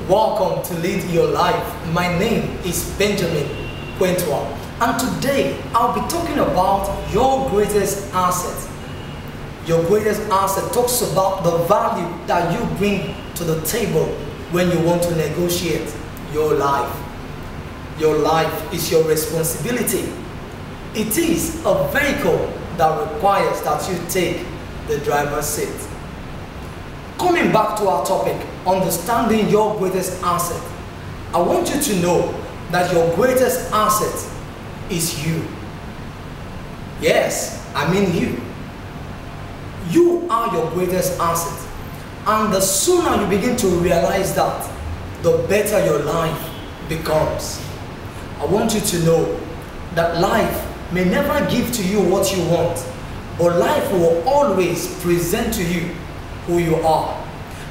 Welcome to Lead Your Life. My name is Benjamin Quentua, and today I'll be talking about your greatest asset. Your greatest asset talks about the value that you bring to the table when you want to negotiate your life. Your life is your responsibility. It is a vehicle that requires that you take the driver's seat. Coming back to our topic, understanding your greatest asset, I want you to know that your greatest asset is you. Yes, I mean you. You are your greatest asset. And the sooner you begin to realize that, the better your life becomes. I want you to know that life may never give to you what you want, but life will always present to you who you are.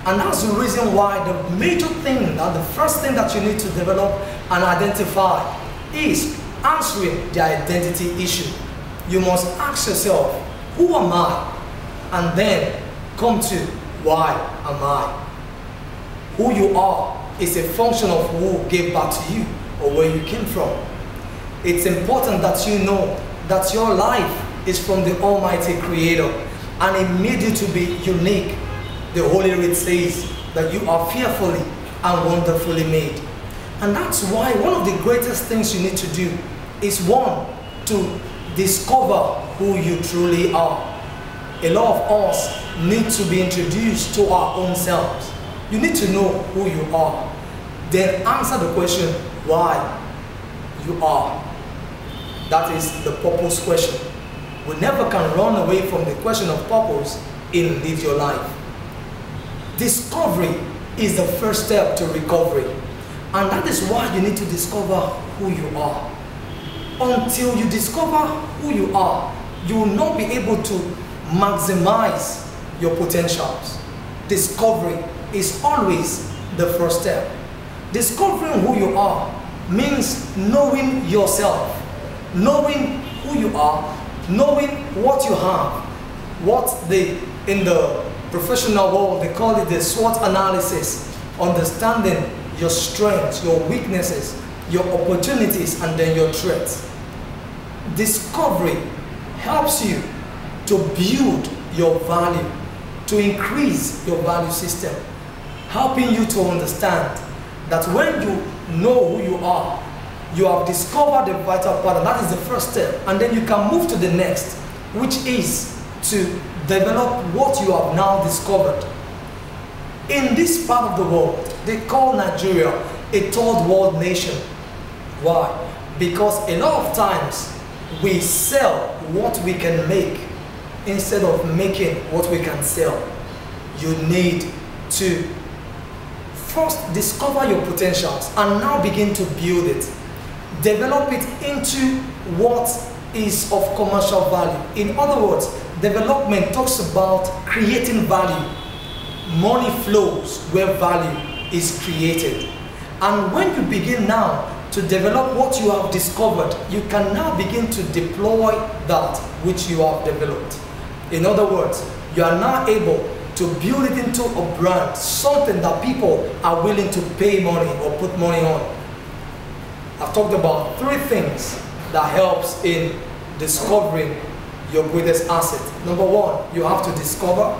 And that's the reason why the major thing, and the first thing that you need to develop and identify is answering the identity issue. You must ask yourself, who am I? And then come to, why am I? Who you are is a function of who gave birth to you or where you came from. It's important that you know that your life is from the Almighty Creator, and it made you to be unique. The Holy Writ says that you are fearfully and wonderfully made. And that's why one of the greatest things you need to do is, one, to discover who you truly are. A lot of us need to be introduced to our own selves. You need to know who you are. Then answer the question, why you are. That is the purpose question. We never can run away from the question of purpose in Live Your Life. Discovery is the first step to recovery. And that is why you need to discover who you are. Until you discover who you are, you will not be able to maximize your potentials. Discovery is always the first step. Discovering who you are means knowing yourself, knowing who you are, knowing what you have, in the professional world they call it the SWOT analysis, understanding your strengths, your weaknesses, your opportunities, and then your threats. Discovery helps you to build your value, to increase your value system, helping you to understand that when you know who you are, you have discovered the vital part, and that is the first step. And then you can move to the next, which is to develop what you have now discovered. In this part of the world, they call Nigeria a third world nation. Why? Because a lot of times we sell what we can make instead of making what we can sell. You need to first discover your potentials and now begin to build it. Develop it into what is of commercial value. In other words, development talks about creating value. Money flows where value is created. And when you begin now to develop what you have discovered, you can now begin to deploy that which you have developed. In other words, you are now able to build it into a brand, something that people are willing to pay money or put money on. I've talked about three things that helps in discovering your greatest asset. Number one, you have to discover.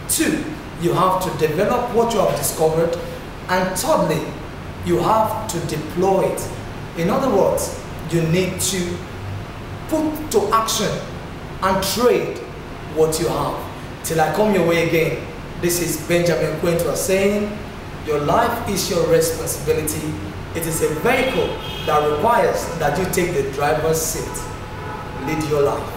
Two, you have to develop what you have discovered. And thirdly, you have to deploy it. In other words, you need to put to action and trade what you have. Till I come your way again, this is Benjamin Quentua saying, your life is your responsibility. It is a vehicle that requires that you take the driver's seat. Lead your life.